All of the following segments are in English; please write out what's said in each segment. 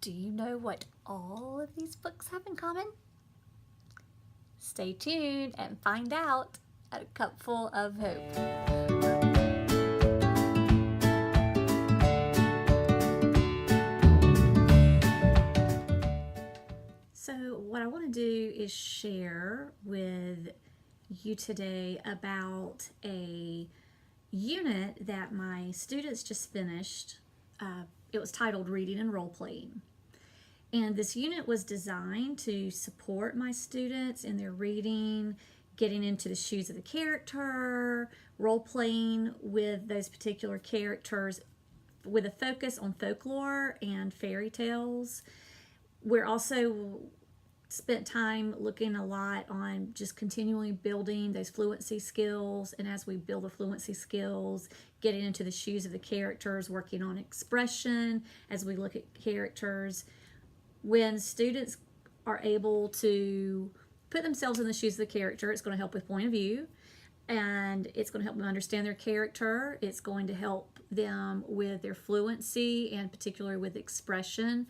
Do you know what all of these books have in common? Stay tuned and find out at A Cupful of Hope. So what I want to do is share with you today about a unit that my students just finished. It was titled Reading and Role Playing. And this unit was designed to support my students in their reading, getting into the shoes of the character, role-playing with those particular characters with a focus on folklore and fairy tales. We're also spent time looking a lot on just continually building those fluency skills, and as we build the fluency skills, getting into the shoes of the characters, working on expression as we look at characters. When students are able to put themselves in the shoes of the character, it's going to help with point of view, and it's going to help them understand their character. It's going to help them with their fluency and particularly with expression.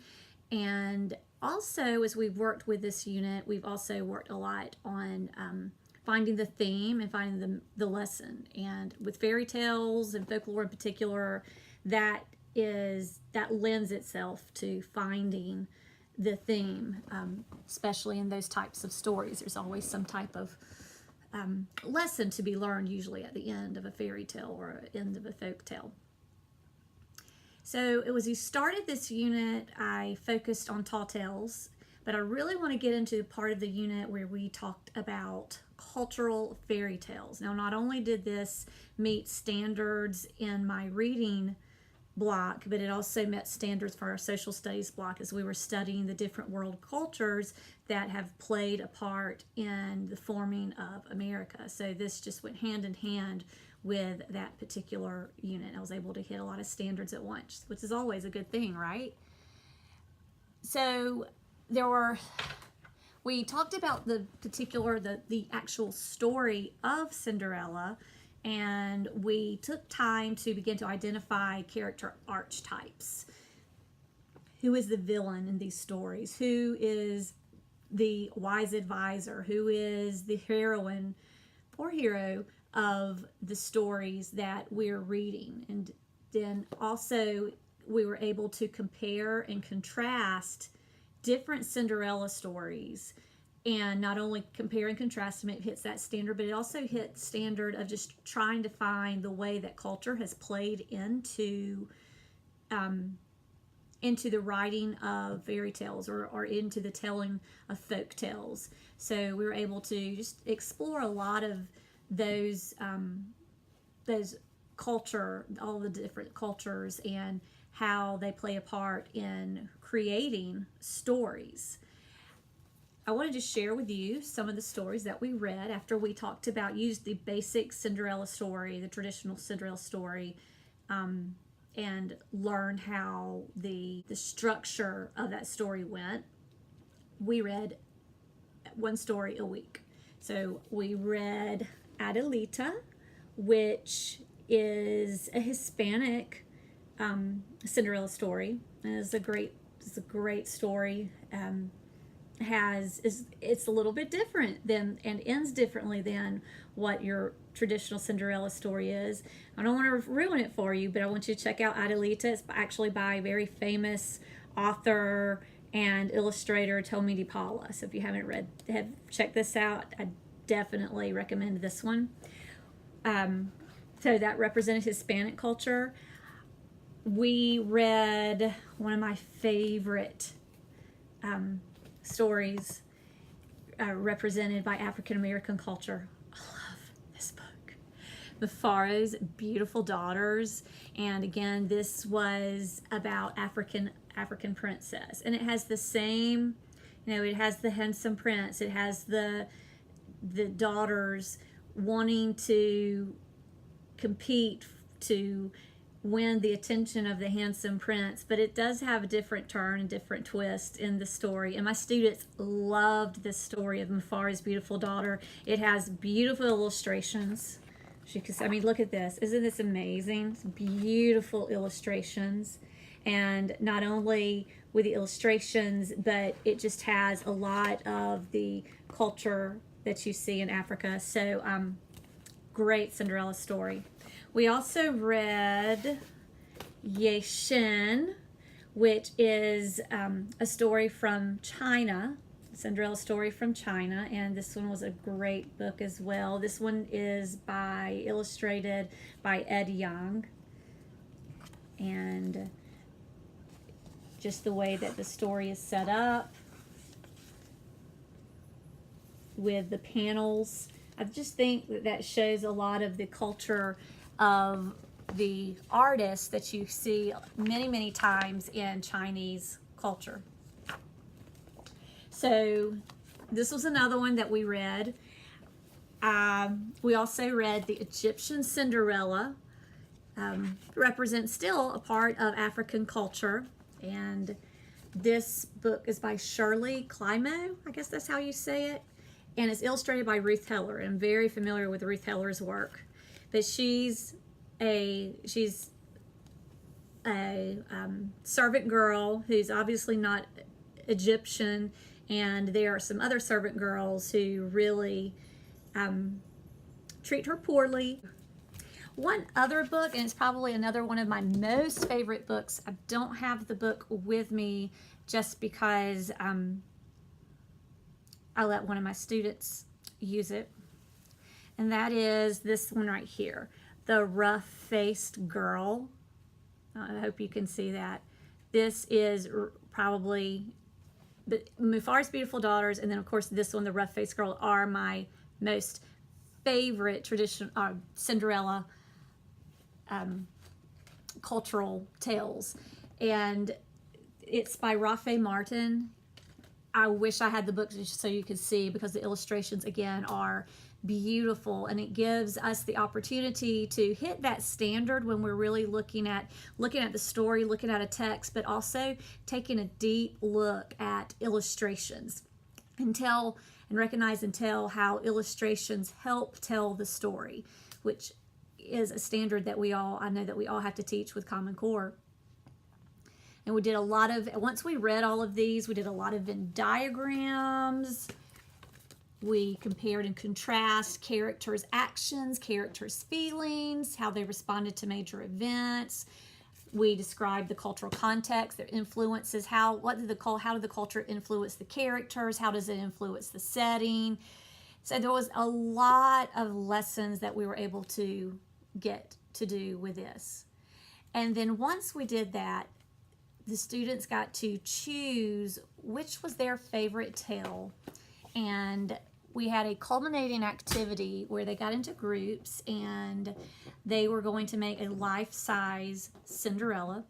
And also, as we've worked with this unit, we've also worked a lot on finding the theme and finding the lesson. And with fairy tales and folklore in particular, that lends itself to finding the theme, especially in those types of stories. There's always some type of lesson to be learned, usually at the end of a fairy tale or end of a folk tale. So as we started this unit, I focused on tall tales, but I really want to get into the part of the unit where we talked about cultural fairy tales. Now, not only did this meet standards in my reading block, but it also met standards for our social studies block as we were studying the different world cultures that have played a part in the forming of America. So this just went hand in hand with that particular unit. I was able to hit a lot of standards at once, which is always a good thing, right? So we talked about the actual story of Cinderella, and we took time to begin to identify character archetypes. Who is the villain in these stories? Who is the wise advisor? Who is the heroine or hero of the stories that we're reading? And then also we were able to compare and contrast different Cinderella stories. And not only compare and contrast them, it hits that standard, but it also hits standard of just trying to find the way that culture has played into the writing of fairy tales or into the telling of folk tales. So we were able to just explore a lot of those culture, all the different cultures and how they play a part in creating stories. I wanted to share with you some of the stories that we read after we talked about, used the basic Cinderella story, the traditional Cinderella story, and learned how the structure of that story went. We read one story a week. So we read Adelita, which is a Hispanic Cinderella story. And it's a great story. It's a little bit different than and ends differently than what your traditional Cinderella story is. I don't want to ruin it for you, but I want you to check out Adelita. It's actually by a very famous author and illustrator, Tomie dePaola. So if you haven't checked this out, I definitely recommend this one. So that represented Hispanic culture. We read one of my favorite stories represented by African American culture. I love this book, Mufaro's Beautiful Daughters. And again, this was about African princess, and it has the same, it has the handsome prince, it has the daughters wanting to compete to win the attention of the handsome prince, but it does have a different turn and different twist in the story. And my students loved this story of Mufaro's Beautiful Daughter. It has beautiful illustrations. Look at this. Isn't this amazing? It's beautiful illustrations. And not only with the illustrations, but it just has a lot of the culture that you see in Africa. So great Cinderella story. We also read Yeh-Shen, which is a story from China, Cinderella story from China, and this one was a great book as well. This one is illustrated by Ed Young, and just the way that the story is set up with the panels, I just think that shows a lot of the culture of the artists that you see many, many times in Chinese culture. So this was another one that we read. We also read the Egyptian Cinderella. Represents still a part of African culture. And this book is by Shirley Climo, I guess that's how you say it. And it's illustrated by Ruth Heller. I'm very familiar with Ruth Heller's work. But she's a servant girl who's obviously not Egyptian, and there are some other servant girls who really treat her poorly. One other book, and it's probably another one of my most favorite books. I don't have the book with me just because I let one of my students use it, and that is this one right here, The Rough-Faced Girl. I hope you can see that. This is probably Mufaro's Beautiful Daughters, and then of course this one, The Rough-Faced Girl, are my most favorite Cinderella cultural tales. And it's by Rafe Martin. I wish I had the book just so you could see, because the illustrations again are beautiful, and it gives us the opportunity to hit that standard when we're really looking at the story, looking at a text, but also taking a deep look at illustrations and recognize and tell how illustrations help tell the story, which is a standard that I know that we all have to teach with Common Core. And we did once we read all of these, we did a lot of Venn diagrams. We compared and contrast characters' actions, characters' feelings, how they responded to major events. We described the cultural context, their influences, how did the culture influence the characters, how does it influence the setting. So there was a lot of lessons that we were able to get to do with this. And then once we did that, the students got to choose which was their favorite tale. And we had a culminating activity where they got into groups and they were going to make a life-size Cinderella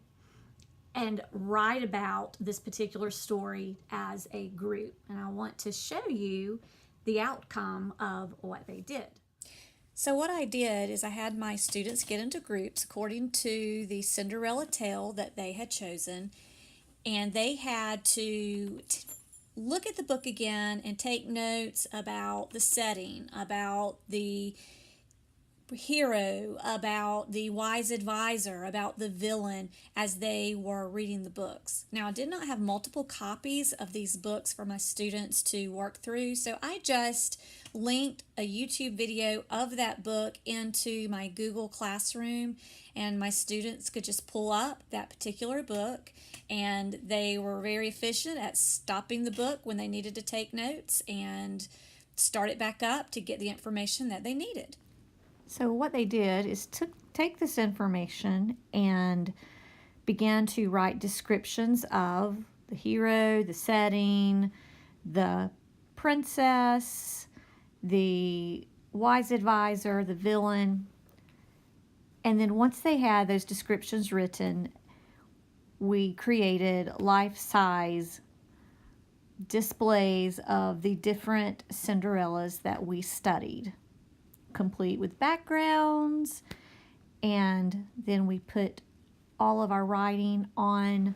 and write about this particular story as a group. And I want to show you the outcome of what they did. So what I did is I had my students get into groups according to the Cinderella tale that they had chosen, and they had to look at the book again and take notes about the setting, about the hero, about the wise advisor, about the villain as they were reading the books. Now, I did not have multiple copies of these books for my students to work through, so I just linked a YouTube video of that book into my Google Classroom, and my students could just pull up that particular book, and they were very efficient at stopping the book when they needed to take notes and start it back up to get the information that they needed. So what they did is take this information and began to write descriptions of the hero, the setting, the princess, the wise advisor, the villain. And then once they had those descriptions written, we created life-size displays of the different Cinderellas that we studied, complete with backgrounds, and then we put all of our writing on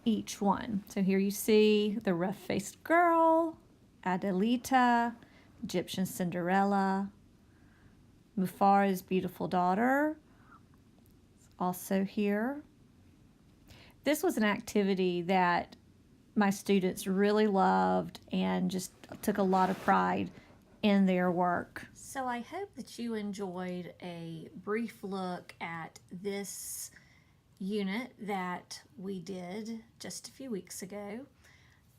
each one. So here you see the rough-faced girl, Adelita, Egyptian Cinderella, Mufaro's beautiful daughter, also here. This was an activity that my students really loved and just took a lot of pride in their work. So I hope that you enjoyed a brief look at this unit that we did just a few weeks ago.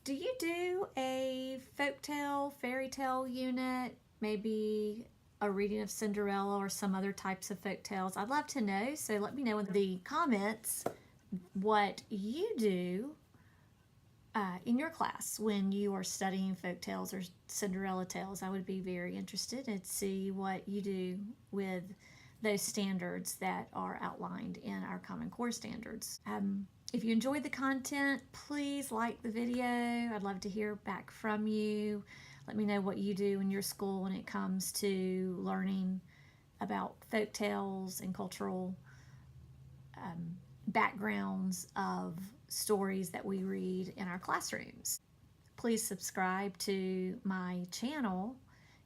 Do you do a folktale, fairy tale unit? Maybe a reading of Cinderella or some other types of folktales? I'd love to know, so let me know in the comments what you do in your class when you are studying folktales or Cinderella tales. I would be very interested to see what you do with those standards that are outlined in our Common Core standards. If you enjoyed the content, please like the video. I'd love to hear back from you. Let me know what you do in your school when it comes to learning about folktales and cultural backgrounds of stories that we read in our classrooms. Please subscribe to my channel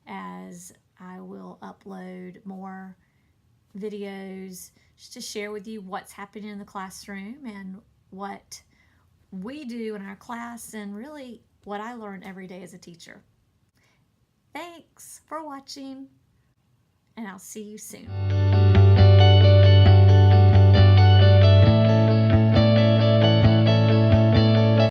as I will upload more videos just to share with you what's happening in the classroom and what we do in our class and really what I learn every day as a teacher. Thanks for watching, and I'll see you soon.